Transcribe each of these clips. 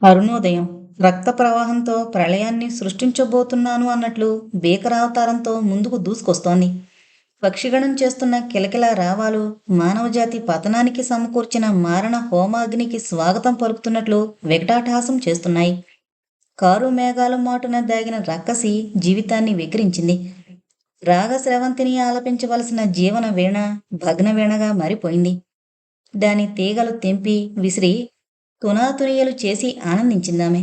అరుణోదయం రక్త ప్రవాహంతో ప్రళయాన్ని సృష్టించబోతున్నాను అన్నట్లు భీకరావతారంతో ముందుకు దూసుకొస్తోంది. పక్షిగణం చేస్తున్న కిలకిల రావాలు మానవజాతి పతనానికి సమకూర్చిన మారణ హోమాగ్నికి స్వాగతం పలుకుతున్నట్లు వికటాటహాసం చేస్తున్నాయి. కారు మేఘాలు మాటున దాగిన రక్కసి జీవితాన్ని వెక్కిరించింది. రాగస్రవంతిని ఆలపించవలసిన జీవన వీణ భగ్న వీణగా మారిపోయింది. దాని తీగలు తెంపి విసిరి తునాతునియలు చేసి ఆనందించిందామె.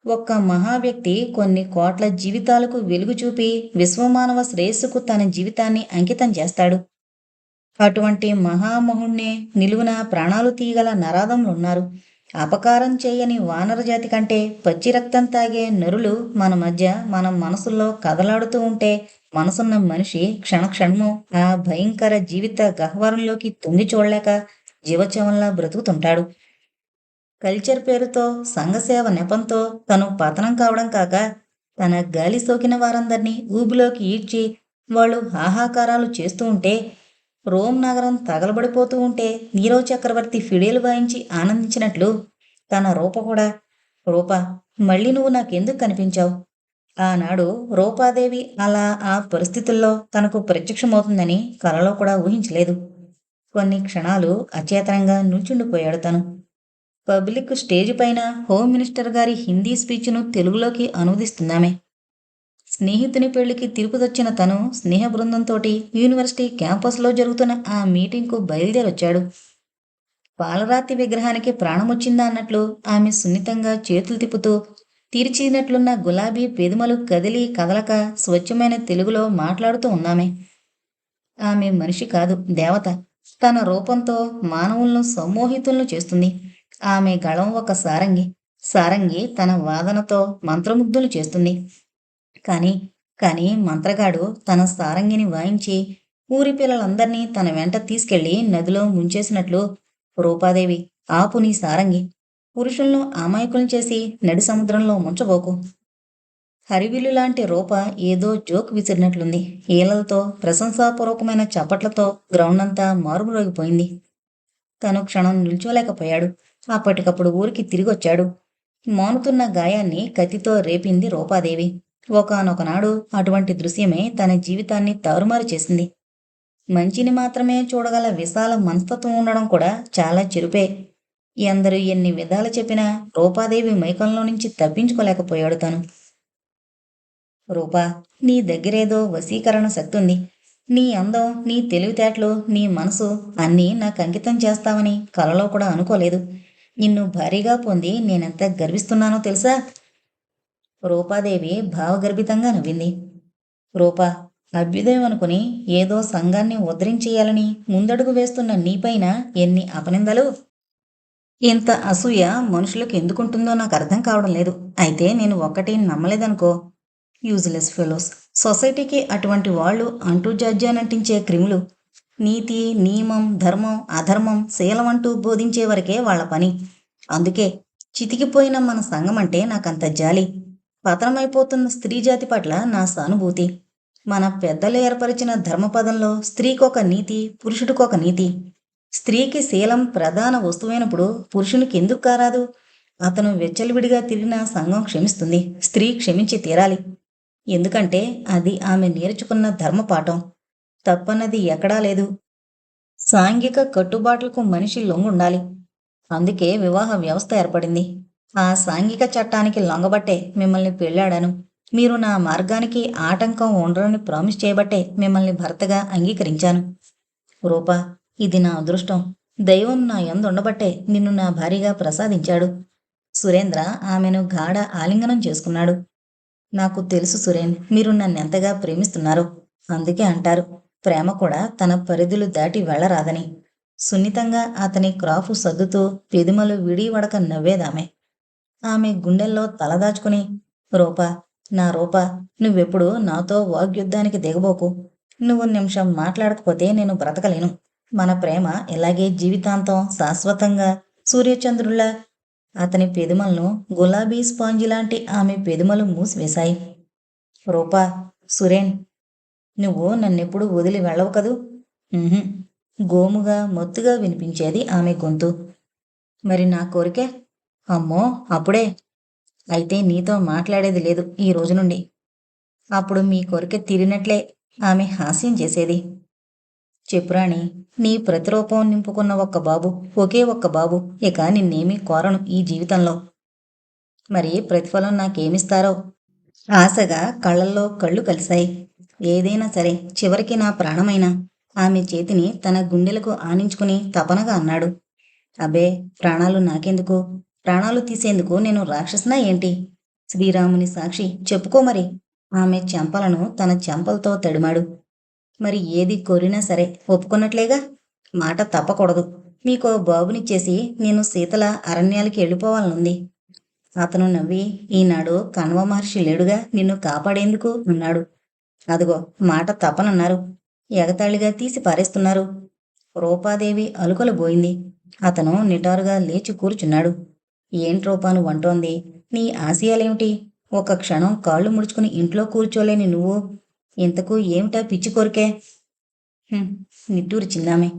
ఒక్క మహావ్యక్తి కొన్ని కోట్ల జీవితాలకు వెలుగు చూపి విశ్వమానవ శ్రేయస్సుకు తన జీవితాన్ని అంకితం చేస్తాడు. అటువంటి మహామహుణ్ణే నిలువున ప్రాణాలు తీయగల నరాధములున్నారు. అపకారం చేయని వానర జాతి కంటే పచ్చి రక్తం తాగే నరులు మన మధ్య మన మనసుల్లో కదలాడుతూ ఉంటే మనసున్న మనిషి క్షణక్షణము ఆ భయంకర జీవిత గహ్వరంలోకి తొంగి చూడలేక జీవచవంలా బ్రతుకుతుంటాడు. కల్చర్ పేరుతో సంఘసేవ నెపంతో తను పతనం కావడం కాక తన గాలి సోకిన వారందరినీ ఊబిలోకి ఈడ్చి వాళ్ళు హాహాకారాలు చేస్తూ ఉంటే, రోమ్ నగరం తగలబడిపోతూ ఉంటే నీరో చక్రవర్తి ఫిడేలు వాయించి ఆనందించినట్లు తన రూప కూడా, రూపా, మళ్ళీ నువ్వు నాకెందుకు కనిపించావు? ఆనాడు రూపాదేవి అలా ఆ పరిస్థితుల్లో తనకు ప్రత్యక్షమవుతుందని కలలో కూడా ఊహించలేదు. కొన్ని క్షణాలు అచేతనంగా నుంచుండిపోయాడు తను. పబ్లిక్ స్టేజ్ పైన హోమ్ మినిస్టర్ గారి హిందీ స్పీచ్ను తెలుగులోకి అనువదిస్తుందామె. స్నేహితుని పెళ్లికి తిరుపతొచ్చిన తను స్నేహ బృందంతోటి యూనివర్సిటీ క్యాంపస్లో జరుగుతున్న ఆ మీటింగ్కు బయలుదేరొచ్చాడు. పాలరాతి విగ్రహానికి ప్రాణమొచ్చిందా అన్నట్లు ఆమె సున్నితంగా చేతులు తిప్పుతూ తీర్చినట్లున్న గులాబీ పెదిమలు కదిలి కదలక స్వచ్ఛమైన తెలుగులో మాట్లాడుతూ ఉన్నామే. ఆమె మనిషి కాదు, దేవత. తన రూపంతో మానవులను సమ్మోహితులను చేస్తుంది. ఆమె గళం ఒక సారంగి. సారంగి తన వాదనతో మంత్రముగ్ధులు చేస్తుంది. కాని కాని మంత్రగాడు తన సారంగిని వాయించి ఊరి పిల్లలందర్నీ తన వెంట తీసుకెళ్లి నదిలో ముంచేసినట్లు, రూపాదేవి, ఆపు నీ సారంగి. పురుషులను అమాయకులను చేసి నడి సముద్రంలో ముంచబోకు. హరివిల్లు లాంటి రూప ఏదో జోక్ విసిరినట్లుంది. ఈలలతో ప్రశంసాపూర్వకమైన చప్పట్లతో గ్రౌండ్ అంతా మారుమ్రోగిపోయింది. తను క్షణం నిల్చోలేకపోయాడు. అప్పటికప్పుడు ఊరికి తిరిగొచ్చాడు. మోనుతున్న గాయాన్ని కత్తితో రేపింది రూపాదేవి. ఒకానొకనాడు అటువంటి దృశ్యమే తన జీవితాన్ని తారుమారు చేసింది. మంచిని మాత్రమే చూడగల విశాల మనస్తత్వం ఉండడం కూడా చాలా చెరుపే. ఎందరు ఎన్ని విధాలు చెప్పినా రూపాదేవి మైకంలో నుంచి తప్పించుకోలేకపోయాడు తను. రూపా, నీ దగ్గరేదో వశీకరణ శక్తి ఉంది. నీ అందం, నీ తెలివితేటలు, నీ మనసు అన్నీ నాకు అంకితం చేస్తావని కలలో కూడా అనుకోలేదు. నిన్ను భారీగా పొంది నేనెంత గర్విస్తున్నానో తెలుసా? రూపాదేవి భావగర్భితంగా నవ్వింది. రూపా, అభ్యుదయం అనుకుని ఏదో సంఘాన్ని ఉద్ధరించేయాలని ముందడుగు వేస్తున్న నీపైన ఎన్ని అపనిందలు! ఇంత అసూయ మనుషులకు ఎందుకుంటుందో నాకు అర్థం కావడం లేదు. అయితే నేను ఒక్కటి నమ్మలేదనుకో. Useless fellows. సొసైటీకి అటువంటి వాళ్ళు అంటూ జడ్జానంటించే క్రిములు. నీతి, నియమం, ధర్మం, అధర్మం, శీలం అంటూ బోధించే వరకే వాళ్ల పని. అందుకే చితికిపోయిన మన సంఘం అంటే నాకంత జాలి. పతనమైపోతున్న స్త్రీ జాతి పట్ల నా సానుభూతి. మన పెద్దలు ఏర్పరిచిన ధర్మపదంలో స్త్రీకొక నీతి, పురుషుడికొక నీతి. స్త్రీకి శీలం ప్రధాన వస్తువైనప్పుడు పురుషునికి ఎందుకు కారాదు? అతను వెచ్చలివిడిగా తిరిగిన సంఘం క్షమిస్తుంది. స్త్రీ క్షమించి తీరాలి. ఎందుకంటే అది ఆమె నేర్చుకున్న ధర్మపాఠం. తప్పన్నది ఎక్కడా లేదు. సాంఘిక కట్టుబాట్లకు మనిషి లొంగుండాలి. అందుకే వివాహ వ్యవస్థ ఏర్పడింది. ఆ సాంఘిక చట్టానికి లొంగబట్టే మిమ్మల్ని పెళ్ళాడాను. మీరు నా మార్గానికి ఆటంకం ఉండరని ప్రామిస్ చేయబట్టే మిమ్మల్ని భర్తగా అంగీకరించాను. రూపా, ఇది నా అదృష్టం. దైవం నా యందుండబట్టే నిన్ను నా భార్యగా ప్రసాదించాడు. సురేంద్ర ఆమెను గాఢ ఆలింగనం చేసుకున్నాడు. నాకు తెలుసు సురేన్, మీరు నన్నెంతగా ప్రేమిస్తున్నారో. అందుకే అంటారు, ప్రేమ కూడా తన పరిధులు దాటి వెళ్లరాదని. సున్నితంగా అతని క్రాఫు సర్దుతూ పెదిమలు విడివడక నవ్వేదామె. ఆమె గుండెల్లో తలదాచుకుని, రూపా, నా రూపా, నువ్వెప్పుడు నాతో వాగ్యుద్ధానికి దిగబోకు. నువ్వు నిమిషం మాట్లాడకపోతే నేను బ్రతకలేను. మన ప్రేమ ఇలాగే జీవితాంతం శాశ్వతంగా సూర్యచంద్రుల్లా. అతని పెదిమలను గులాబీ స్పాంజి లాంటి ఆమె పెదిమలు మూసివేశాయి. రూపా, సురేన్, నువ్వు నన్నెప్పుడు వదిలి వెళ్ళవు కదూ? గోముగా మత్తుగా వినిపించేది ఆమె గొంతు. మరి నా కోరికే? అమ్మో, అప్పుడే? అయితే నీతో మాట్లాడేది లేదు ఈ రోజు నుండి. అప్పుడు మీ కోరిక తీరినట్లే ఆమె హాస్యం చేసేది. చెప్పురాణి, నీ ప్రతిరూపం నింపుకున్న ఒక్క బాబు, ఒకే ఒక్క బాబు, ఇక నిన్నేమీ కోరను ఈ జీవితంలో. మరి ప్రతిఫలం నాకేమిస్తారో? ఆశగా కళ్ళల్లో కళ్ళు కలిశాయి. ఏదైనా సరే, చివరికి నా ప్రాణమైనా. ఆమె చేతిని తన గుండెలకు ఆనించుకుని తపనగా అన్నాడు. అబ్బే, ప్రాణాలు నాకెందుకు? ప్రాణాలు తీసేందుకు నేను రాక్షసునా ఏంటి? శ్రీరాముని సాక్షి చెప్పుకో మరి. ఆమె చెంపలను తన చెంపలతో తడిమాడు. మరి ఏది కోరినా సరే ఒప్పుకున్నట్లేగా. మాట తప్పకూడదు. మీకో బాబునిచ్చేసి నేను సీతల అరణ్యాలకి వెళ్ళిపోవాలనుంది. అతను నవ్వి, ఈనాడు కణ్వ మహర్షి లేడుగా నిన్ను కాపాడేందుకు అన్నాడు. అదిగో, మాట తప్పనన్నారు. ఎగతాళిగా తీసి పారేస్తున్నారు. రూపాదేవి అలుకలు బోయింది. అతను నిటారుగా లేచి కూర్చున్నాడు. ఏంట్రూపా నువ్వంటోంది? నీ ఆశయాలేమిటి? ఒక క్షణం కాళ్ళు ముడుచుకుని ఇంట్లో కూర్చోలేని నువ్వు ఇంతకు ఏమిటా పిచ్చి కోరికే? "హుం," నిట్టూర్చిందామె.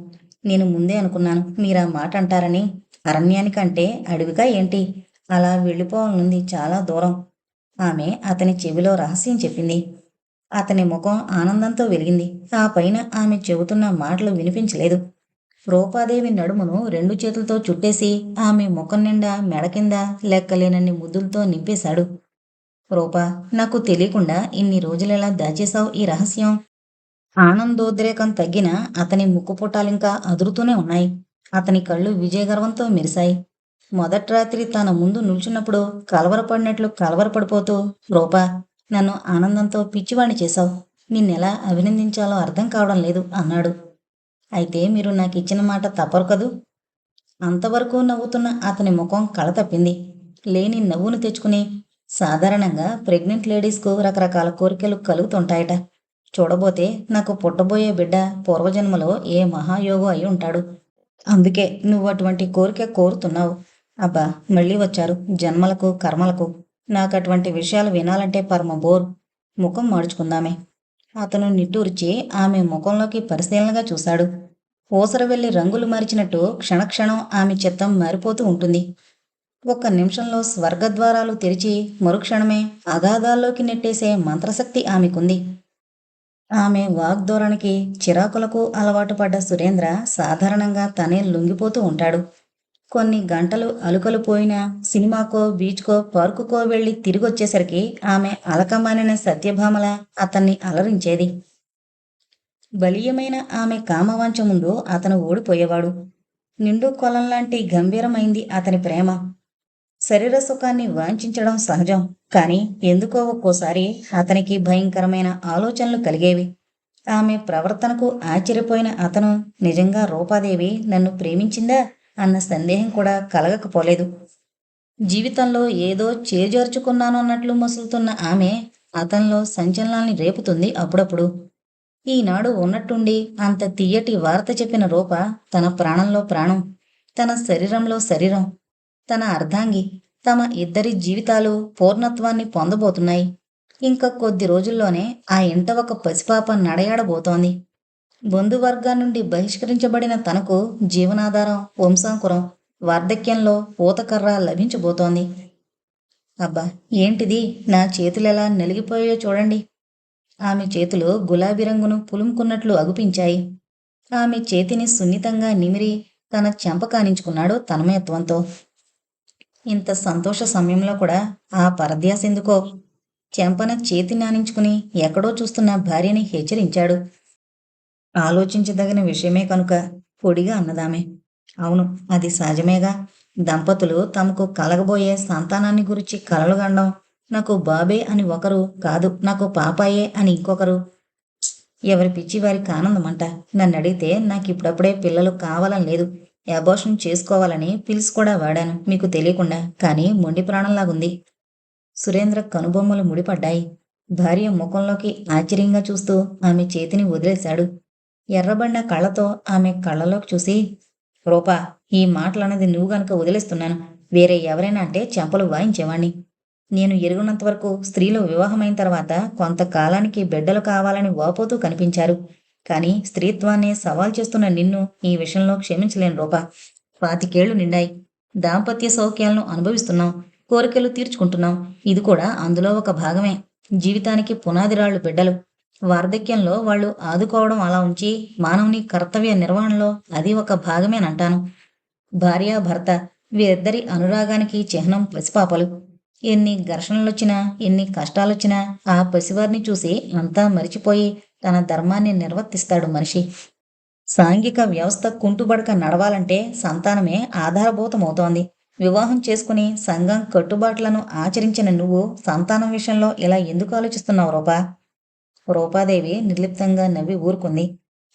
నేను ముందే అనుకున్నాను మీరా మాట అంటారని. అరణ్యానికంటే అడవికా ఏంటి? అలా వెళ్ళిపోవాలనుంది చాలా దూరం. ఆమె అతని చెవిలో రహస్యం చెప్పింది. అతని ముఖం ఆనందంతో వెలిగింది. ఆ పైన ఆమె చెబుతున్న మాటలు వినిపించలేదు. రూపాదేవి నడుమును రెండు చేతులతో చుట్టేసి ఆమె ముఖం నిండా మెడ కింద లెక్కలేనన్ని ముద్దులతో నింపేశాడు. రూపా, నాకు తెలియకుండా ఇన్ని రోజులెలా దాచేశావు ఈ రహస్యం? ఆనందోద్రేకం తగ్గిన అతని ముక్కుపుటాలింకా అదురుతూనే ఉన్నాయి. అతని కళ్ళు విజయగర్వంతో మెరిశాయి. మొదటి రాత్రి తన ముందు నిల్చున్నప్పుడు కలవరపడినట్లు కలవరపడిపోతూ, రూపా, నన్ను ఆనందంతో పిచ్చివాణ్ణి చేశావు. నిన్నెలా అభినందించాలో అర్థం కావడం లేదు అన్నాడు. అయితే మీరు నాకిచ్చిన మాట తప్పరు కదూ? అంతవరకు నవ్వుతున్న అతని ముఖం కళ తప్పింది. లేని నవ్వును తెచ్చుకుని, సాధారణంగా ప్రెగ్నెంట్ లేడీస్కు రకరకాల కోరికలు కలుగుతుంటాయట. చూడబోతే నాకు పుట్టబోయే బిడ్డ పూర్వజన్మలో ఏ మహాయోగం అయి ఉంటాడు. అందుకే నువ్వు అటువంటి కోరిక కోరుతున్నావు. అబ్బా, మళ్ళీ వచ్చారు జన్మలకు కర్మలకు. నాకు అటువంటి విషయాలు వినాలంటే పరమ బోర్. ముఖం మార్చుకుందామే. అతను నిట్టూర్చి ఆమె ముఖంలోకి పరిశీలనగా చూశాడు. ఊసర వెళ్ళి రంగులు మార్చినట్టు క్షణక్షణం ఆమె చిత్తం మారిపోతూ ఉంటుంది. ఒక్క నిమిషంలో స్వర్గద్వారాలు తెరిచి మరుక్షణమే అగాధాల్లోకి నెట్టేసే మంత్రశక్తి ఆమెకుంది. ఆమె వాగ్ధోరణికి చిరాకులకు అలవాటు పడ్డ సురేంద్ర సాధారణంగా తనే లొంగిపోతూ ఉంటాడు. కొన్ని గంటలు అలుకలు పోయినా సినిమాకో బీచ్కో పార్కుకో వెళ్ళి తిరిగొచ్చేసరికి ఆమె అలకమానిన సత్యభామల అతన్ని అలరించేది. బలీయమైన ఆమె కామవాంఛ ముందు అతను ఓడిపోయేవాడు. నిండు కొలంలాంటి గంభీరమైంది అతని ప్రేమ. శరీర సుఖాన్ని వాంఛించడం సహజం. కానీ ఎందుకో ఒక్కోసారి అతనికి భయంకరమైన ఆలోచనలు కలిగేవి. ఆమె ప్రవర్తనకు ఆశ్చర్యపోయిన అతను నిజంగా రూపాదేవి నన్ను ప్రేమించిందా అన్న సందేహం కూడా కలగకపోలేదు. జీవితంలో ఏదో చేజార్చుకున్నాను అన్నట్లు మసులుతున్న ఆమె అతనిలో సంచలనాల్ని రేపుతుంది అప్పుడప్పుడు. ఈనాడు ఉన్నట్టుండి అంత తియ్యటి వార్త చెప్పిన రూప తన ప్రాణంలో ప్రాణం, తన శరీరంలో శరీరం, తన అర్ధాంగి, తమ ఇద్దరి జీవితాలు పూర్ణత్వాన్ని పొందబోతున్నాయి. ఇంకా కొద్ది రోజుల్లోనే ఆ ఇంట ఒక పసిపాప నడయాడబోతోంది. బంధువర్గా నుండి బహిష్కరించబడిన తనకు జీవనాధారం, వంశాంకురం, వార్ధక్యంలో ఊతకర్ర లభించబోతోంది. అబ్బా, ఏంటిది? నా చేతులెలా నలిగిపోయాయో చూడండి. ఆమె చేతులు గులాబీ రంగును పులుముకున్నట్లు అగుపించాయి. ఆమె చేతిని సున్నితంగా నిమిరి తన చెంప కానించుకున్నాడు తన్మయత్వంతో. ఇంత సంతోష సమయంలో కూడా ఆ పరధ్యాసెందుకో? చెంపన చేతి నానించుకుని ఎక్కడో చూస్తున్న భార్యని హెచ్చరించాడు. ఆలోచించదగిన విషయమే కనుక పొడిగా అన్నదామె. అవును, అది సహజమేగా. దంపతులు తమకు కలగబోయే సంతానాన్ని గురించి కలలుగనడం, నాకు బాబే అని ఒకరు, కాదు నాకు పాపాయే అని ఇంకొకరు. ఎవరి పిచ్చి వారికి ఆనందమంట. నన్నడిగితే నాకిప్పుడప్పుడే పిల్లలు కావాలని లేదు. అబార్షన్ చేసుకోవాలని పిల్స్ కూడా వాడాను మీకు తెలియకుండా. కానీ మొండి ప్రాణంలాగుంది. సురేంద్ర కనుబొమ్మలు ముడిపడ్డాయి. భార్య ముఖంలోకి ఆశ్చర్యంగా చూస్తూ ఆమె చేతిని వదిలేశాడు. ఎర్రబడిన కళ్ళతో ఆమె కళ్ళలోకి చూసి, రూపా, ఈ మాటలన్నది నువ్వు గనక వదిలేస్తున్నాను. వేరే ఎవరైనా అంటే చెంపలు వాయించేవాణ్ణి. నేను ఎరుగునంతవరకు స్త్రీలు వివాహమైన తర్వాత కొంతకాలానికి బిడ్డలు కావాలని వాపోతూ కనిపించారు. కానీ స్త్రీత్వాన్ని సవాల్ చేస్తున్న నిన్ను ఈ విషయంలో క్షమించలేను రూపా. 25 నిండాయి. దాంపత్య సౌఖ్యాలను అనుభవిస్తున్నాం, కోరికలు తీర్చుకుంటున్నాం. ఇది కూడా అందులో ఒక భాగమే. జీవితానికి పునాదిరాళ్ళు బిడ్డలు. వార్ధక్యంలో వాళ్ళు ఆదుకోవడం అలా ఉంచి, మానవుని కర్తవ్య నిర్వహణలో అది ఒక భాగమేనంటాను. భార్య, భర్త వీరిద్దరి అనురాగానికి చిహ్నం పసిపాపలు. ఎన్ని ఘర్షణలొచ్చినా, ఎన్ని కష్టాలొచ్చినా ఆ పసివారిని చూసి అంతా మరిచిపోయి తన ధర్మాన్ని నిర్వర్తిస్తాడు మనిషి. సాంఘిక వ్యవస్థ కుంటుబడక నడవాలంటే సంతానమే ఆధారభూతమవుతోంది. వివాహం చేసుకుని సంఘం కట్టుబాట్లను ఆచరించిన నువ్వు సంతానం విషయంలో ఇలా ఎందుకు ఆలోచిస్తున్నావు రూపా? రూపాదేవి నిర్లిప్తంగా నవ్వి ఊరుకుంది.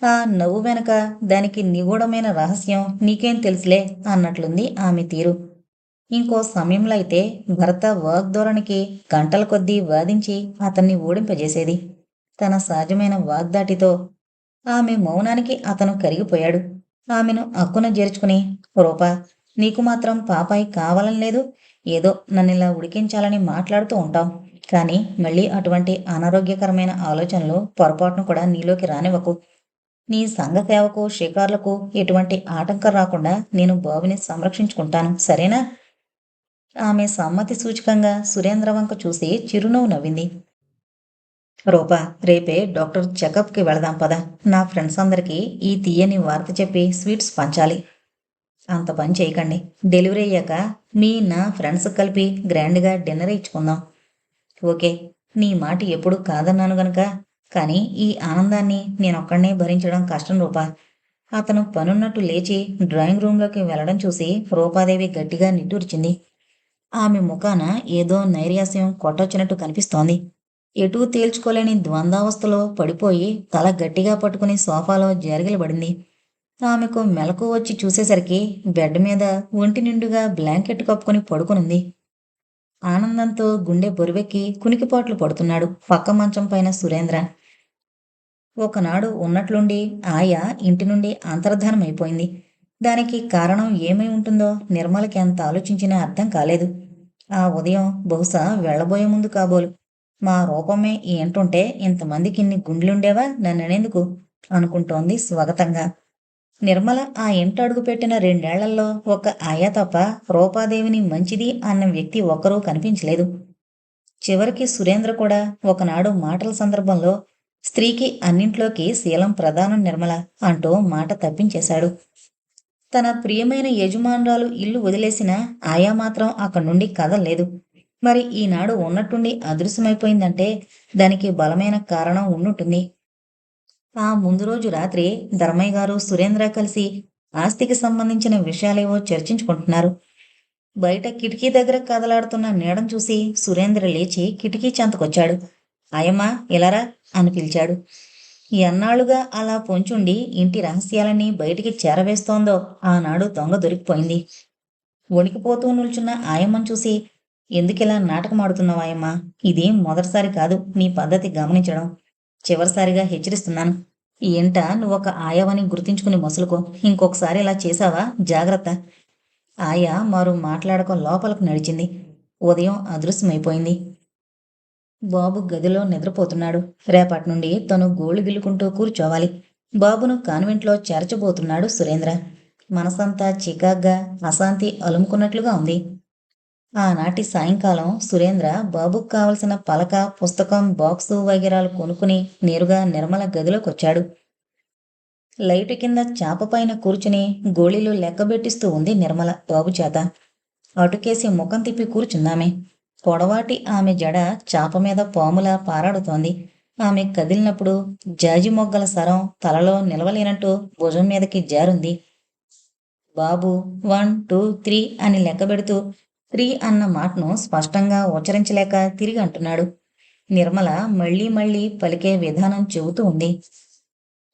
ఆ నవ్వు వెనక దానికి నిగూఢమైన రహస్యం నీకేం తెలుసులే అన్నట్లుంది ఆమె తీరు. ఇంకో సమయంలో అయితే భర్త వాగ్ధోరణికి గంటల కొద్దీ వాదించి అతన్ని ఓడింపజేసేది. తన సహజమైన వాగ్దాటితో. ఆమె మౌనానికి అతను కరిగిపోయాడు. ఆమెను అక్కున చేర్చుకుని, రూపా, నీకు మాత్రం పాపాయి కావాలని లేదు. ఏదో నన్నిలా ఉడికించాలని మాట్లాడుతూ ఉంటావు. కానీ మళ్ళీ అటువంటి అనారోగ్యకరమైన ఆలోచనలు పొరపాటును కూడా నీలోకి రానివ్వకు. నీ సంఘ సేవకు, షికార్లకు ఎటువంటి ఆటంకం రాకుండా నేను బాబుని సంరక్షించుకుంటాను, సరేనా? ఆమె సమ్మతి సూచకంగా సురేంద్ర వంక చూసి చిరునవ్వు నవ్వింది. రూపా, రేపే డాక్టర్ చెకప్కి వెళదాం పద. నా ఫ్రెండ్స్ అందరికీ ఈ తీయని వార్త చెప్పి స్వీట్స్ పంచాలి. అంత పని చేయకండి. డెలివరీ అయ్యాక నా ఫ్రెండ్స్ కలిపి గ్రాండ్గా డిన్నర్ ఇచ్చుకుందాం. ఓకే, నీ మాట ఎప్పుడు కాదన్నాను గనుక. కానీ ఈ ఆనందాన్ని నేనొక్కడనే భరించడం కష్టం రూపా. అతను పనున్నట్టు లేచి డ్రాయింగ్ రూంలోకి వెళ్లడం చూసి రూపాదేవి గట్టిగా నిట్టూర్చింది. ఆమె ముఖాన ఏదో నైరాస్యం కొట్టొచ్చినట్టు కనిపిస్తోంది. ఎటూ తేల్చుకోలేని ద్వంద్వావస్థలో పడిపోయి తల గట్టిగా పట్టుకుని సోఫాలో జారిగిలబడింది. ఆమెకు మెలకు వచ్చి చూసేసరికి బెడ్ మీద ఒంటి నిండుగా బ్లాంకెట్ కప్పుకొని పడుకునుంది. ఆనందంతో గుండె బొరువెక్కి కునికిపాట్లు పడుతున్నాడు పక్క మంచం పైన సురేంద్ర. ఒకనాడు ఉన్నట్లుండి ఆయ ఇంటి నుండి అంతర్ధానమైపోయింది. దానికి కారణం ఏమై ఉంటుందో నిర్మలకి ఎంత ఆలోచించినా అర్థం కాలేదు. ఆ ఉదయం బహుశా వెళ్లబోయే ముందు కాబోలు. మా రూపమే ఈ ఇంటుంటే ఇంతమందికి ఇన్ని గుండెలుండేవా నన్ననేందుకు అనుకుంటోంది స్వగతంగా. నిర్మల ఆ ఇంట అడుగుపెట్టిన 2 ఏళ్లలో ఒక ఆయ తప్ప రూపాదేవిని మంచిది అన్న వ్యక్తి ఒక్కరూ కనిపించలేదు. చివరికి సురేంద్ర కూడా ఒకనాడు మాటల సందర్భంలో స్త్రీకి అన్నింట్లోకి శీలం ప్రధానం నిర్మల అంటూ మాట తప్పించేశాడు. తన ప్రియమైన యజమానురాలు ఇల్లు వదిలేసినా ఆయా మాత్రం అక్కడి నుండి కదల్లేదు. మరి ఈనాడు ఉన్నట్టుండి అదృశ్యమైపోయిందంటే దానికి బలమైన కారణం ఉండుంటుంది. ఆ ముందు రోజు రాత్రి ధర్మయ్య గారు సురేంద్ర కలిసి ఆస్తికి సంబంధించిన విషయాలేవో చర్చించుకుంటున్నారు. బయట కిటికీ దగ్గర కదలాడుతున్న నీడను చూసి సురేంద్ర లేచి కిటికీ చెంతకొచ్చాడు. ఆయమ్మా, ఇలారా అని పిలిచాడు. ఎన్నాళ్లుగా అలా పొంచుండి ఇంటి రహస్యాలన్నీ బయటికి చేరవేస్తోందో ఆనాడు దొంగ దొరికిపోయింది. వణికిపోతూ నిల్చున్న ఆయమ్మను చూసి, ఎందుకిలా నాటకమాడుతున్నావాయమ్మా? ఇది మొదటిసారి కాదు నీ పద్ధతి గమనించడం. చివరిసారిగా హెచ్చరిస్తున్నాను. ఈ ఇంట నువ్వొక ఆయవని గుర్తించుకుని మసులుకో. ఇంకొకసారి ఇలా చేశావా జాగ్రత్త. ఆయ మరో మాట్లాడక లోపలకు నడిచింది. ఉదయం అదృశ్యమైపోయింది. బాబు గదిలో నిద్రపోతున్నాడు. రేపటి నుండి తను గోళ్లు గిల్లుకుంటూ కూర్చోవాలి. బాబును కాన్వెంట్లో చేర్చబోతున్నాడు సురేంద్ర. మనసంతా చికాగ్గా అశాంతి అలుముకున్నట్లుగా ఉంది. ఆనాటి సాయంకాలం సురేంద్ర బాబుకు కావలసిన పలక, పుస్తకం, బాక్సు వగైరాలు కొనుక్కుని నేరుగా నిర్మల గదిలోకొచ్చాడు. లైటు కింద చాపపైన కూర్చుని గోళీలు లెక్కబెట్టిస్తూ ఉంది నిర్మల బాబు చేత. అటుకేసి ముఖం తిప్పి కూర్చుందామె. పొడవాటి ఆమె జడ చాప మీద పాములా పారాడుతోంది. ఆమె కదిలినప్పుడు జాజి మొగ్గల సరం తలలో నిలవలేనట్టు భుజం మీదకి జారుంది. బాబు 1 2 3 అని లెక్కబెడుతూ 3 అన్న మాటను స్పష్టంగా ఉచ్చరించలేక తిరిగి అంటున్నాడు. నిర్మల మళ్లీ మళ్లీ పలికే విధానం చెబుతూ ఉంది.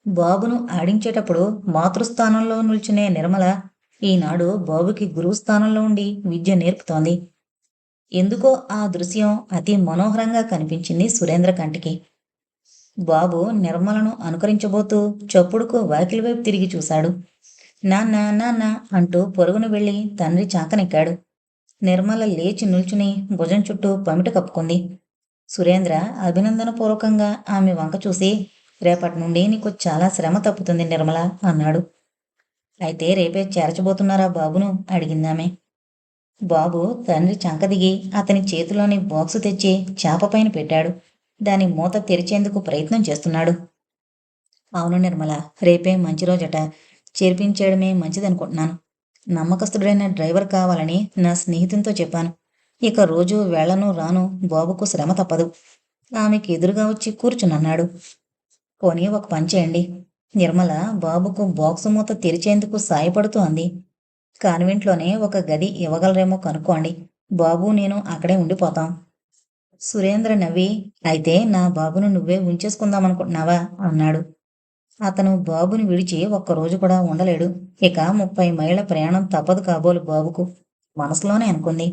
బాబును ఆడించేటప్పుడు మాతృస్థానంలో నిల్చునే నిర్మల ఈనాడు బాబుకి గురువుస్థానంలో ఉండి విద్య నేర్పుతోంది. ఎందుకో ఆ దృశ్యం అతి మనోహరంగా కనిపించింది సురేంద్ర కంటికి. బాబు నిర్మలను అనుకరించబోతూ చప్పుడుకు వాకిలి వైపు తిరిగి చూశాడు. నాన్న నాన్న అంటూ పొరుగును వెళ్లి తండ్రి చాకనెక్కాడు. నిర్మల లేచి నిల్చుని భుజం చుట్టూ పమిట కప్పుకుంది. సురేంద్ర అభినందనపూర్వకంగా ఆమె వంక చూసి, రేపటి నుండి నీకు చాలా శ్రమ తప్పుతుంది నిర్మల అన్నాడు. అయితే రేపే చేర్చబోతున్నారా బాబును అడిగిందామె. బాబు తండ్రి చంకదిగి అతని చేతిలోని బాక్సు తెచ్చి చాపపైన పెట్టాడు. దాని మూత తెరిచేందుకు ప్రయత్నం చేస్తున్నాడు. అవును నిర్మల, రేపే మంచి రోజట. చేర్పించేయడమే మంచిదనుకుంటున్నాను. నమ్మకస్తుడైన డ్రైవర్ కావాలని నా స్నేహితునితో చెప్పాను. ఇక రోజు వేళను రాను బాబుకు శ్రమ తప్పదు. ఆమెకి ఎదురుగా వచ్చి కూర్చునన్నాడు. పోనీ ఒక పని చేయండి. నిర్మల బాబుకు బాక్సు మూత తెరిచేందుకు సాయపడుతూ అంది. కాన్వెంట్లోనే ఒక గది ఇవ్వగలరేమో కనుక్కోండి. బాబు నేను అక్కడే ఉండిపోతాం. సురేంద్ర నవ్వి, అయితే నా బాబును నువ్వే ఉంచేసుకుందామనుకుంటున్నావా అన్నాడు. అతను బాబుని విడిచి ఒక్కరోజు కూడా ఉండలేడు. ఇక 30 మైళ్ళ ప్రయాణం తప్పదు కాబోలు బాబుకు మనసులోనే అనుకుంది.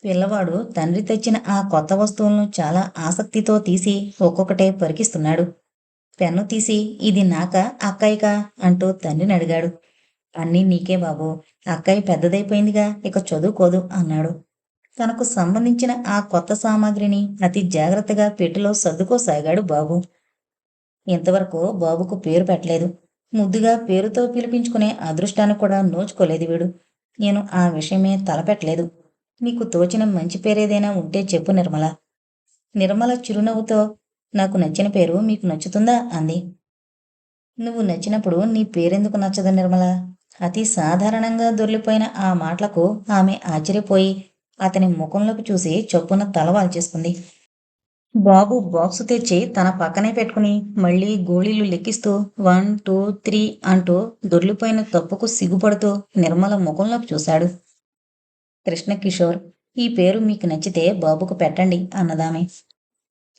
పిల్లవాడు తండ్రి తెచ్చిన ఆ కొత్త వస్తువులను చాలా ఆసక్తితో తీసి ఒక్కొక్కటే పరికిస్తున్నాడు. పెన్ను తీసి ఇది నాకా అక్కయ్యకా అంటూ తండ్రిని అడిగాడు. అన్నీ నీకే బాబు. అక్కయ్య పెద్దదైపోయిందిగా, ఇక చదువుకోదు అన్నాడు. తనకు సంబంధించిన ఆ కొత్త సామాగ్రిని అతి జాగ్రత్తగా పెట్టెలో సర్దుకోసాగాడు బాబు. ఇంతవరకు బాబుకు పేరు పెట్టలేదు. ముద్దుగా పేరుతో పిలిపించుకునే అదృష్టాన్ని కూడా నోచుకోలేదు వీడు. నేను ఆ విషయమే తలపెట్టలేదు. నీకు తోచిన మంచి పేరేదైనా ఉంటే చెప్పు నిర్మల. నిర్మల చిరునవ్వుతో, నాకు నచ్చిన పేరు మీకు నచ్చుతుందా అంది. నువ్వు నచ్చినప్పుడు నీ పేరెందుకు నచ్చదు నిర్మల? అతి సాధారణంగా దొర్లిపోయిన ఆ మాటలకు ఆమె ఆశ్చర్యపోయి అతని ముఖంలోకి చూసి చొప్పున తల వాల్చేసుకుంది. బాబు బాక్సు తెచ్చి తన పక్కనే పెట్టుకుని మళ్ళీ గోళీలు లెక్కిస్తూ 1, 2, 3 అంటూ దొర్లిపోయిన తప్పుకు సిగ్గుపడుతూ నిర్మల ముఖంలోకి చూశాడు. కృష్ణకిషోర్, ఈ పేరు మీకు నచ్చితే బాబుకు పెట్టండి అన్నదామె.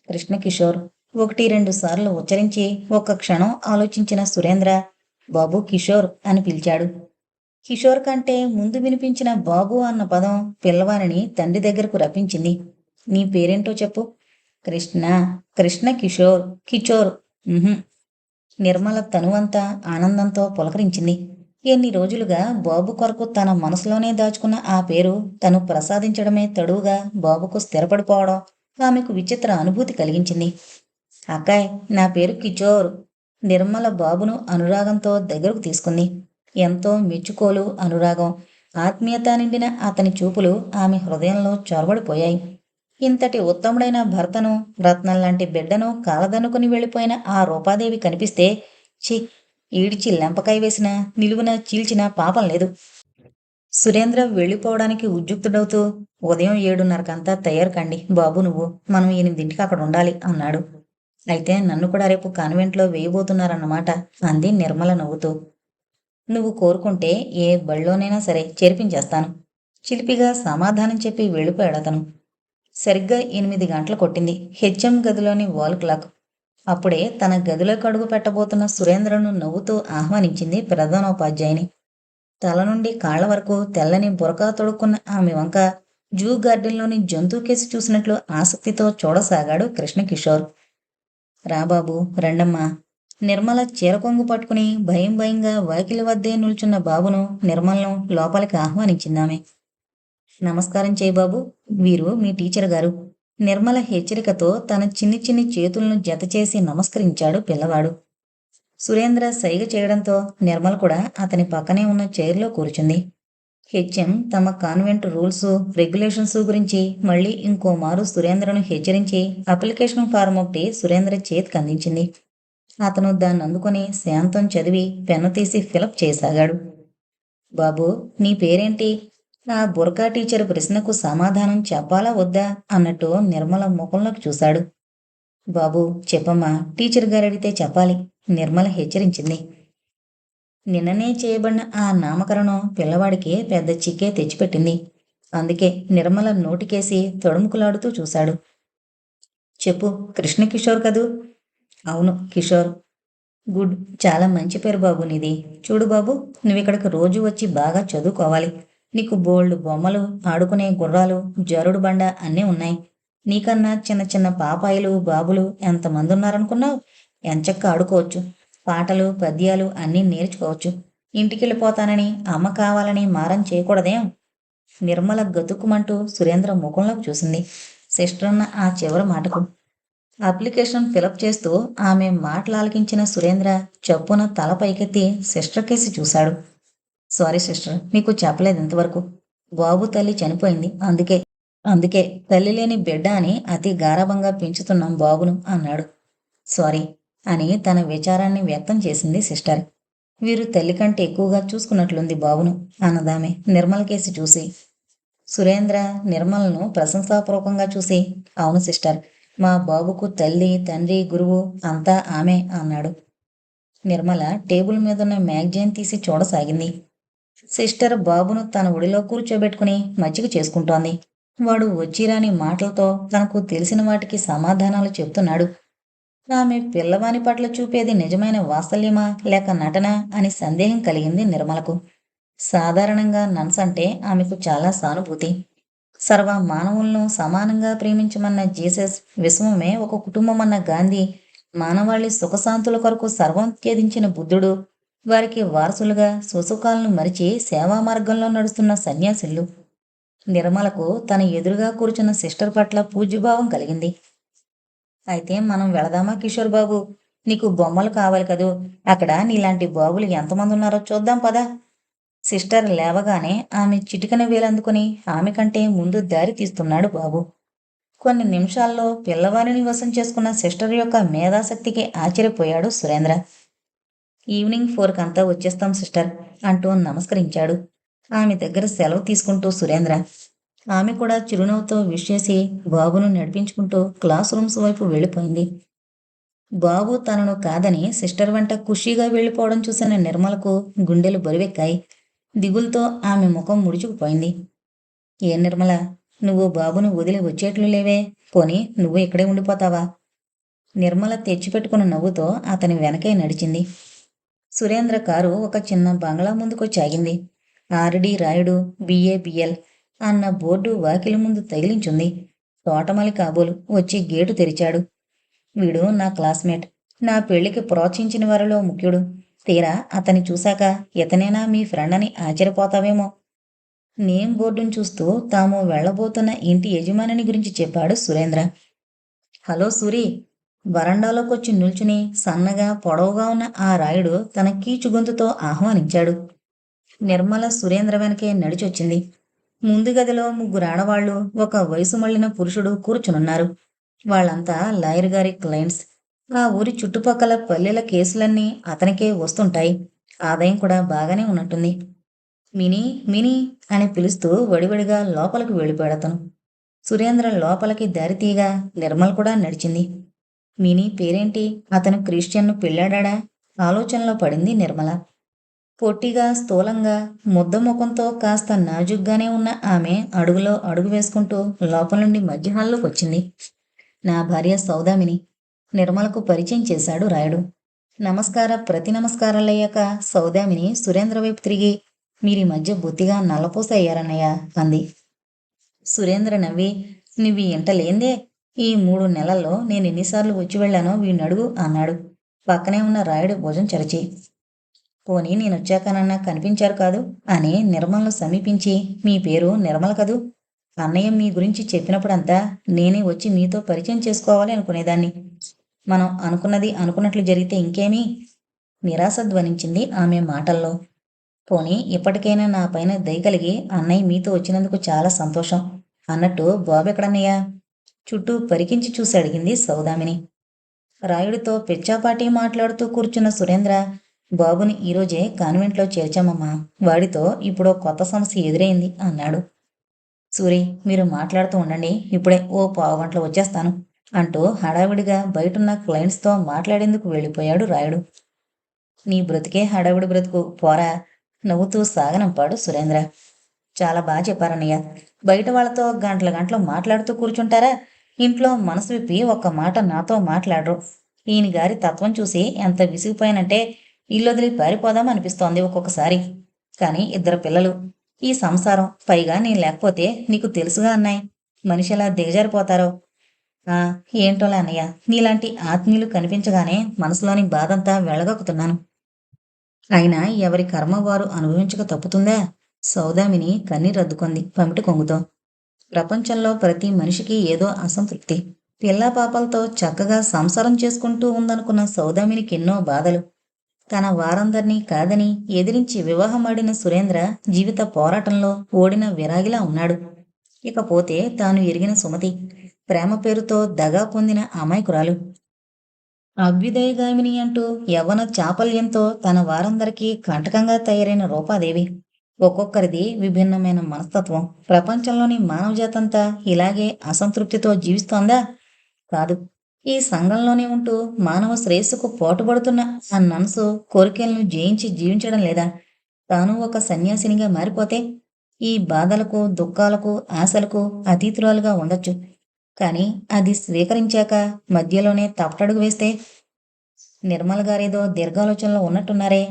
కృష్ణకిషోర్ 1-2 సార్లు ఉచ్చరించి ఒక్క క్షణం ఆలోచించిన సురేంద్ర బాబు కిషోర్ అని పిలిచాడు. కిషోర్ కంటే ముందు వినిపించిన బాబు అన్న పదం పిల్లవానిని తండ్రి దగ్గరకు రప్పించింది. నీ పేరేంటో చెప్పు. కృష్ణ. కృష్ణ కిషోర్. కిచోర్. నిర్మల తనువంతా ఆనందంతో పులకరించింది. ఎన్ని రోజులుగా బాబు కొరకు తన మనసులోనే దాచుకున్న ఆ పేరు తను ప్రసాదించడమే తడువుగా బాబుకు స్థిరపడిపోవడం ఆమెకు విచిత్ర అనుభూతి కలిగించింది. అక్కాయ్, నా పేరు కిచోర్. నిర్మల బాబును అనురాగంతో దగ్గరకు తీసుకుంది. ఎంతో మెచ్చుకోలు, అనురాగం, ఆత్మీయత నిండిన అతని చూపులు ఆమె హృదయంలో చొరబడిపోయాయి. ఇంతటి ఉత్తముడైన భర్తను, రత్నంలాంటి బిడ్డను కాలదనుకుని వెళ్ళిపోయిన ఆ రూపాదేవి కనిపిస్తే ఛీ, ఈడిచి లెంపకాయ వేసినా నిలువున చీల్చినా పాపం లేదు. సురేంద్ర వెళ్ళిపోవడానికి ఉద్యుక్తుడవుతూ ఉదయం 7:30కంతా తయారు కండి బాబు, నువ్వు మనం 8ంటికి అక్కడ ఉండాలి అన్నాడు. అయితే నన్ను కూడా రేపు కాన్వెంట్లో వేయబోతున్నారన్నమాట అంది నిర్మల నవ్వుతూ. నువ్వు కోరుకుంటే ఏ బళ్ళోనైనా సరే చేర్పించేస్తాను. చిలిపిగా సమాధానం చెప్పి వెళ్ళిపోయాడతను. సరిగ్గా 8 గంటలు కొట్టింది. హెచ్ఎం గదిలోని వాల్ క్లాక్. అప్పుడే తన గదిలోకి అడుగు పెట్టబోతున్న సురేంద్రను నవ్వుతూ ఆహ్వానించింది ప్రధానోపాధ్యాయుని. తల నుండి కాళ్ల వరకు తెల్లని బురకా తొడుక్కున్న ఆమె వంక జూ గార్డెన్లోని జంతువు కేసి చూసినట్లు ఆసక్తితో చూడసాగాడు కృష్ణకిషోర్. రాబాబు, రండమ్మా. నిర్మల చీరకొంగు పట్టుకుని భయం భయంగా వాకిలి వద్దే నిల్చున్న బాబును, నిర్మలను లోపలికి ఆహ్వానించిందామె. నమస్కారం చేయి బాబు, వీరు మీ టీచర్ గారు. నిర్మల హెచ్చరికతో తన చిన్ని చిన్ని చేతులను జతచేసి నమస్కరించాడు పిల్లవాడు. సురేంద్ర సైగ చేయడంతో నిర్మల కూడా అతని పక్కనే ఉన్న చైర్లో కూర్చుంది. హెచ్ఎం తమ కాన్వెంట్ రూల్స్, రెగ్యులేషన్స్ గురించి మళ్ళీ ఇంకో మారు సురేంద్రను హెచ్చరించి అప్లికేషన్ ఫారం ఒకటి సురేంద్ర చేతికి అందించింది. అతను దాన్ని అందుకొని శాంతం చదివి పెన్ను తీసి ఫిలప్ చేయసాగాడు. బాబు, నీ పేరేంటి? ఆ బుర్కా టీచర్ ప్రశ్నకు సమాధానం చెప్పాలా వద్దా అన్నట్టు నిర్మల ముఖంలోకి చూశాడు. బాబు చెప్పమ్మా, టీచర్ గారు అడిగితే చెప్పాలి నిర్మల హెచ్చరించింది. నిన్ననే చేయబడిన ఆ నామకరణం పిల్లవాడికి పెద్ద చిక్కే తెచ్చిపెట్టింది. అందుకే నిర్మల నోటికేసి తొడుముకులాడుతూ చూశాడు. చెప్పు, కృష్ణకిషోర్ కదూ? అవును, కిషోర్. గుడ్, చాలా మంచి పేరు బాబు నీది. చూడు బాబు, నువ్విక్కడికి రోజు వచ్చి బాగా చదువుకోవాలి. నీకు బోల్డ్ బొమ్మలు, ఆడుకునే గుర్రాలు, జరుడు బండ అన్నీ ఉన్నాయి. నీకన్నా చిన్న చిన్న పాపాయిలు, బాబులు ఎంతమంది ఉన్నారనుకున్నావు? ఎంచక్క ఆడుకోవచ్చు. పాటలు, పద్యాలు అన్నీ నేర్చుకోవచ్చు. ఇంటికెళ్ళిపోతానని, అమ్మ కావాలని మారం చేయకూడదేం? నిర్మల గతుక్కుమంటూ సురేంద్ర ముఖంలోకి చూసింది సిస్టర్ అన్న ఆ చివరి మాటకు. అప్లికేషన్ ఫిలప్ చేస్తూ ఆమె మాటలాలకించిన సురేంద్ర చప్పున తల పైకెత్తి సిస్టర్ కేసి చూశాడు. సారీ సిస్టర్, మీకు చెప్పలేదు ఇంతవరకు. బాబు తల్లి చనిపోయింది. అందుకే తల్లి లేని బిడ్డ అని అతి గారాబంగా పెంచుతున్నాం బాబును అన్నాడు. సారీ అని తన విచారాన్ని వ్యక్తం చేసింది సిస్టర్. వీరు తల్లి కంటే ఎక్కువగా చూసుకున్నట్లుంది బాబును అన్నదామె నిర్మల కేసి చూసి. సురేంద్ర నిర్మలను ప్రశంసాపూర్వకంగా చూసి, అవును సిస్టర్, మా బాబుకు తల్లి తండ్రి గురువు అంతా ఆమె అన్నాడు. నిర్మల టేబుల్ మీదున్న మ్యాగజైన్ తీసి చూడసాగింది. సిస్టర్ బాబును తన ఒడిలో కూర్చోబెట్టుకుని మజ్జిగ చేసుకుంటోంది. వాడు వచ్చిరాని మాటలతో తనకు తెలిసిన వాటికి సమాధానాలు చెప్తున్నాడు. ఆమె పిల్లవాని పట్ల చూపేది నిజమైన వాత్సల్యమా లేక నటన అని సందేహం కలిగింది నిర్మలకు. సాధారణంగా నన్స్ అంటే ఆమెకు చాలా సానుభూతి. సర్వ మానవులను సమానంగా ప్రేమించమన్న జీసస్, విశ్వమే ఒక కుటుంబమన్న గాంధీ, మానవాళి సుఖశాంతుల కొరకు సర్వం త్యజించిన బుద్ధుడు, వారికి వారసులుగా సుసుఖాలను మరిచి సేవా మార్గంలో నడుస్తున్న సన్యాసులు. నిర్మలకు తన ఎదురుగా కూర్చున్న సిస్టర్ పట్ల పూజ్యభావం కలిగింది. అయితే మనం వెళదామా కిషోర్ బాబు? నీకు బొమ్మలు కావాలి కదూ, అక్కడ నీలాంటి బాబులు ఎంతమంది ఉన్నారో చూద్దాం పదా. సిస్టర్ లేవగానే ఆమె చిటికన వేలందుకుని ఆమె కంటే ముందు దారి తీస్తున్నాడు బాబు. కొన్ని నిమిషాల్లో పిల్లవారిని వశం చేసుకున్న సిస్టర్ యొక్క మేధాశక్తికి ఆశ్చర్యపోయాడు సురేంద్ర. ఈవినింగ్ 4 కంతా వచ్చేస్తాం సిస్టర్ అంటూ నమస్కరించాడు ఆమె దగ్గర సెలవు తీసుకుంటూ సురేంద్ర. ఆమె కూడా చిరునవ్వుతో విష్ చేసి బాబును నడిపించుకుంటూ క్లాస్ రూమ్స్ వైపు వెళ్ళిపోయింది. బాబు తనను కాదని సిస్టర్ వెంట ఖుషీగా వెళ్ళిపోవడం చూసిన నిర్మలకు గుండెలు బరువెక్కాయి. దిగులుతో ఆమె ముఖం ముడుచుకుపోయింది. ఏ నిర్మల, నువ్వు బాబును వదిలి వచ్చేట్లు లేవే, పోని నువ్వు ఇక్కడే ఉండిపోతావా? నిర్మల తెచ్చిపెట్టుకున్న నవ్వుతో అతని వెనకే నడిచింది. సురేంద్ర కారు ఒక చిన్న బంగ్లా ముందుకొచ్చి ఆగింది. ఆర్డి రాయుడు బిఏబిఎల్ అన్న బోర్డు వాకిలి ముందు తగిలించుంది. తోటమల్లి కాబోలు వచ్చి గేటు తెరిచాడు. వీడు నా క్లాస్మేట్, నా పెళ్లికి ప్రోత్సహించిన వారిలో ముఖ్యుడు. తీరా అతన్ని చూశాక ఇతనేనా మీ ఫ్రెండ్ అని ఆశ్చర్యపోతావేమో. నేమ్ బోర్డును చూస్తూ తాము వెళ్లబోతున్న ఇంటి యజమానిని గురించి చెప్పాడు సురేంద్ర. హలో సూరి. వరండాలోకొచ్చి నిల్చుని సన్నగా పొడవుగా ఉన్న ఆ రాయుడు తన కీచు గొంతుతో ఆహ్వానించాడు. నిర్మల సురేంద్ర వెనకే నడిచొచ్చింది. ముందు గదిలో 3 ఆడవాళ్లు, ఒక వయసు మళ్లిన పురుషుడు కూర్చునున్నారు. వాళ్ళంతా లాయర్ గారి క్లయింట్స్. ఆ ఊరి చుట్టుపక్కల పల్లెల కేసులన్నీ అతనికే వస్తుంటాయి. ఆదాయం కూడా బాగానే ఉన్నట్టుంది. మినీ మినీ అని పిలుస్తూ వడివడిగా లోపలికి వెళ్ళిపోయాడతను. సురేంద్ర లోపలికి దారితీయగా నిర్మల్ కూడా నడిచింది. మినీ పేరేంటి? అతను క్రిస్టియన్ను పెళ్ళాడా? ఆలోచనలో పడింది నిర్మల. పొట్టిగా స్థూలంగా ముద్ద ముఖంతో కాస్త నాజుగ్గానే ఉన్న ఆమె అడుగులో అడుగు వేసుకుంటూ లోపల నుండి మధ్య హాల్లోకి వచ్చింది. నా భార్య సౌదామిని. నిర్మలకు పరిచయం చేశాడు రాయుడు. ప్రతి నమస్కారాలయ్యాక సౌదామిని సురేంద్ర వైపు తిరిగి, మీరీ మధ్య బొత్తిగా నల్లపూస అయ్యారన్నయ్య అంది. సురేంద్ర నవ్వి, నువ్వు ఇంట లేందే, ఈ 3 నెలల్లో నేను ఎన్నిసార్లు వచ్చి వెళ్ళానో వీణ్ణడుగు అన్నాడు పక్కనే ఉన్న రాయుడు భుజం చరచి. పోనీ నేనొచ్చాకనన్నా కనిపించారు కాదు అని నిర్మలను సమీపించి, మీ పేరు నిర్మల కదూ, అన్నయ్య మీ గురించి చెప్పినప్పుడంతా నేనే వచ్చి మీతో పరిచయం చేసుకోవాలి అనుకునేదాన్ని. మనం అనుకున్నది అనుకున్నట్లు జరిగితే ఇంకేమీ? నిరాశ ధ్వనించింది ఆమె మాటల్లో. పోనీ ఇప్పటికైనా నా పైన దయ కలిగి అన్నయ్య మీతో వచ్చినందుకు చాలా సంతోషం అన్నట్టు బాబెక్కడన్నయ్యా? చుట్టూ పరికించి చూసి అడిగింది సౌదామిని. రాయుడితో పిచ్చాపాటి మాట్లాడుతూ కూర్చున్న సురేంద్ర, బాబుని ఈరోజే కాన్వెంట్లో చేర్చామమ్మా, వాడితో ఇప్పుడో కొత్త సమస్య ఎదురైంది అన్నాడు. సూరి, మీరు మాట్లాడుతూ ఉండండి, ఇప్పుడే ఓ పావుగంటలో వచ్చేస్తాను అంటూ హడావిడిగా బయటున్న క్లయింట్స్తో మాట్లాడేందుకు వెళ్ళిపోయాడు రాయుడు. నీ బ్రతికే హడావిడి బ్రతుకు, పోరా నవ్వుతూ సాగనంపాడు సురేంద్ర. చాలా బాగా చెప్పారన్నయ్య. బయట వాళ్ళతో గంటల గంటలు మాట్లాడుతూ కూర్చుంటారా? ఇంట్లో మనసు విప్పి ఒక్క మాట నాతో మాట్లాడరు. ఈయన గారి తత్వం చూసి ఎంత విసిగిపోయానంటే ఇల్లొదిలి పారిపోదాం అనిపిస్తోంది ఒక్కొక్కసారి. కానీ 2 పిల్లలు, ఈ సంసారం, పైగా నేను లేకపోతే నీకు తెలుసుగా అన్నాయ్, మనిషి ఎలా దిగజారిపోతారో. ఏంటోలే అన్నయ్య, నీలాంటి ఆత్మీయులు కనిపించగానే మనసులోని బాధంతా వెళ్ళగక్కుతున్నాను. అయినా ఎవరి కర్మ వారు అనుభవించక తప్పుతుందా? సౌదామిని కన్నీరద్దుకుంది పమిటి కొంగుతో. ప్రపంచంలో ప్రతి మనిషికి ఏదో అసంతృప్తి. పిల్లా పాపలతో చక్కగా సంసారం చేసుకుంటూ ఉందనుకున్న సౌదామినికి ఎన్నో బాధలు. తన వారందర్నీ కాదని ఎదిరించి వివాహమాడిన సురేంద్ర జీవిత పోరాటంలో ఓడిన విరాగిలా ఉన్నాడు. ఇకపోతే తాను ఎరిగిన సుమతి ప్రేమ పేరుతో దగా పొందిన అమాయకురాలు. అభ్యుదయగామిని అంటూ యవ్వన చాపల్యంతో తన వారందరికీ కంటకంగా తయారైన రూపాదేవి. ఒక్కొక్కరిది విభిన్నమైన మనస్తత్వం. ప్రపంచంలోని మానవజాతంతా ఇలాగే అసంతృప్తితో జీవిస్తోందా? కాదు. ఈ సంఘంలోనే ఉంటూ మానవ శ్రేయస్సుకు పోటుపడుతున్న ఆ మనసు కోరికలను జయించి జీవించడం లేదా? తాను ఒక సన్యాసినిగా మారిపోతే ఈ బాధలకు, దుఃఖాలకు, ఆశలకు అతీతురాలుగా ఉండొచ్చు. కానీ అది స్వీకరించాక మధ్యలోనే తప్పటడుగు వేస్తే? నిర్మల గారేదో దీర్ఘాలోచనలో ఉన్నట్టున్నారే.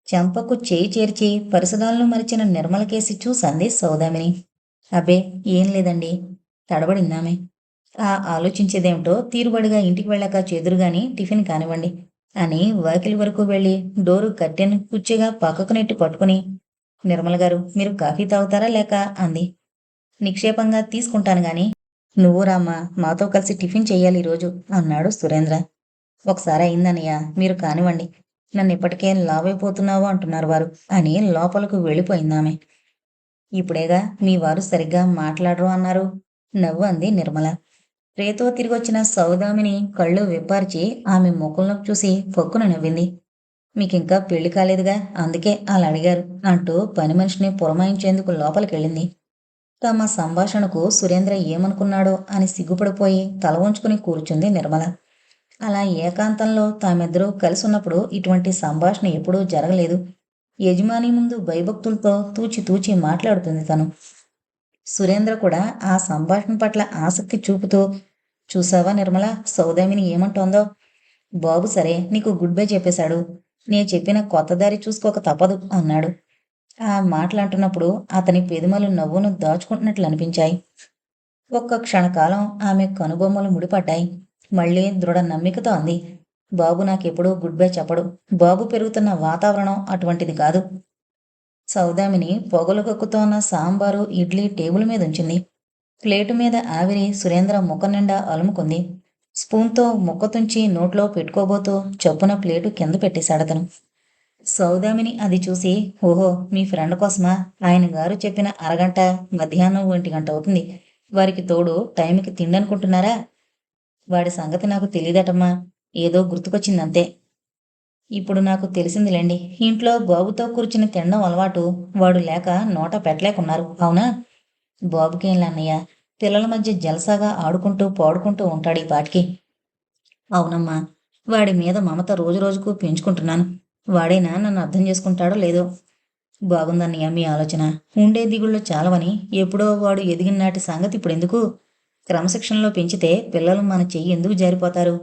చెంపకు చేయి చేర్చి పరిసరాలను మరిచిన నిర్మలకేసి చూసంది సౌదామిని. అబ్బే, ఏం లేదండి, తడబడిందామె. ఆ ఆలోచించేదేమిటో తీరుబడిగా ఇంటికి వెళ్ళాక చెదురుగాని టిఫిన్ కానివ్వండి అని వాకిలి వరకు వెళ్ళి డోరు కట్టెను కుచ్చిగా పక్కకు నెట్టి పట్టుకుని, నిర్మల గారు, మీరు కాఫీ తాగుతారా లేక అంది. నిక్షేపంగా తీసుకుంటాను గాని నువ్వు రామ్మా, మాతో కలిసి టిఫిన్ చెయ్యాలి ఈరోజు అన్నాడు సురేంద్ర. ఒకసారి అయిందన్నయ్య, మీరు కానివ్వండి, నన్ను ఇప్పటికే లావైపోతున్నావు అంటున్నారు వారు అని లోపలకు వెళ్ళిపోయిందామె. ఇప్పుడేగా మీ వారు సరిగ్గా మాట్లాడరు అన్నారు, నవ్వు అంది నిర్మల. రేతో తిరిగొచ్చిన సౌదామిని కళ్ళు విప్పార్చి ఆమె ముఖంలోకి చూసి ఫక్కున నవ్వింది. మీకింకా పెళ్లి కాలేదుగా, అందుకే అలా అడిగారు అంటూ పని మనిషిని పురమాయించేందుకు లోపలికెళ్ళింది. తమ సంభాషణకు సురేంద్ర ఏమనుకున్నాడో అని సిగ్గుపడిపోయి తల వంచుకుని కూర్చుంది నిర్మల. అలా ఏకాంతంలో తామిద్దరూ కలిసి ఉన్నప్పుడు ఇటువంటి సంభాషణ ఎప్పుడూ జరగలేదు. యజమాని ముందు భయభక్తులతో తూచి తూచి మాట్లాడుతుంది తను. సురేంద్ర కూడా ఆ సంభాషణ పట్ల ఆసక్తి చూపుతూ, చూసావా నిర్మల, సౌదామిని ఏమంటోందో? బాబు సరే నీకు గుడ్ బై చెప్పేశాడు. నే చెప్పిన కొత్త దారి చూసుకోక తప్పదు అన్నాడు. ఆ మాటలంటున్నప్పుడు అతని పెదిమలు నవ్వును దాచుకుంటున్నట్లు అనిపించాయి. ఒక్క క్షణకాలం ఆమె కనుబొమ్మలు ముడిపడ్డాయి. మళ్ళీ దృఢ నమ్మికతో అంది, బాబు నాకెప్పుడూ గుడ్ బై చెప్పడు. బాబు పెరుగుతున్న వాతావరణం అటువంటిది కాదు. సౌదామిని పొగలు కక్కుతోన్న సాంబారు, ఇడ్లీ టేబుల్ మీద ఉంచింది. ప్లేటు మీద ఆవిరి సురేంద్ర ముఖం నిండా అలుముకుంది. స్పూన్తో ముక్క తుంచి నోట్లో పెట్టుకోబోతూ చప్పున ప్లేటు కింద పెట్టేశాడతను. సౌదామిని అది చూసి, ఓహో, మీ ఫ్రెండ్ కోసమా? ఆయన గారు చెప్పిన అరగంట మధ్యాహ్నం 1 గంట అవుతుంది. వారికి తోడు టైంకి తిండనుకుంటున్నారా? వాడి సంగతి నాకు తెలీదటమ్మా, ఏదో గుర్తుకొచ్చిందంతే. ఇప్పుడు నాకు తెలిసిందిలేండి. ఇంట్లో బాబుతో కూర్చుని తినడం అలవాటు, వాడు లేక నోట పెట్టలేకున్నారు, అవునా? బాబుకేంలా అన్నయ్య, పిల్లల మధ్య జలసాగా ఆడుకుంటూ పాడుకుంటూ ఉంటాడు ఈ పాటికి. అవునమ్మా, వాడి మీద మమత రోజు రోజుకు పెంచుకుంటున్నాను. వాడైనా నన్ను అర్థం చేసుకుంటాడో లేదో. బాగుందన్నయ్య మీ ఆలోచన. ఉండే దిగుళ్ళు చాలవని ఎప్పుడో వాడు ఎదిగిన నాటి సంగతి ఇప్పుడెందుకు? క్రమశిక్షణలో పెంచితే పిల్లలు మన చెయ్యి ఎందుకు జారిపోతారు?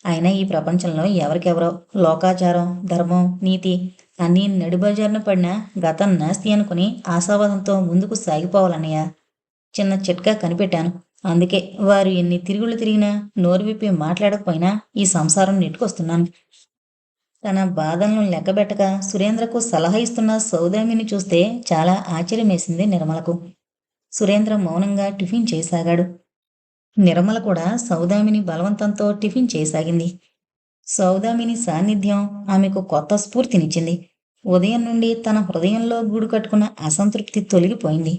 అయినా ఈ ప్రపంచంలో ఎవరికెవరో లోకాచారం, ధర్మం, నీతి అన్నీ నడిబజారున పడిన గతం నాస్తి అనుకుని ఆశావాదంతో ముందుకు సాగిపోవాలన్నయ్య. చిన్న చిట్కా కనిపెట్టాను. అందుకే వారు ఎన్ని తిరుగుళ్ళు తిరిగినా నోరు విప్పి మాట్లాడకపోయినా ఈ సంసారం నెట్టుకొస్తున్నాను. తన బాధలను లెక్కబెట్టక సురేంద్రకు సలహా ఇస్తున్న సౌదామిని చూస్తే చాలా ఆశ్చర్యమేసింది నిర్మలకు. సురేంద్ర మౌనంగా టిఫిన్ చేయసాగాడు. నిర్మల కూడా సౌదామిని బలవంతంతో టిఫిన్ చేయసాగింది. సౌదామిని సాన్నిధ్యం ఆమెకు కొత్త స్ఫూర్తినిచ్చింది. ఉదయం నుండి తన హృదయంలో గూడు కట్టుకున్న అసంతృప్తి తొలగిపోయింది.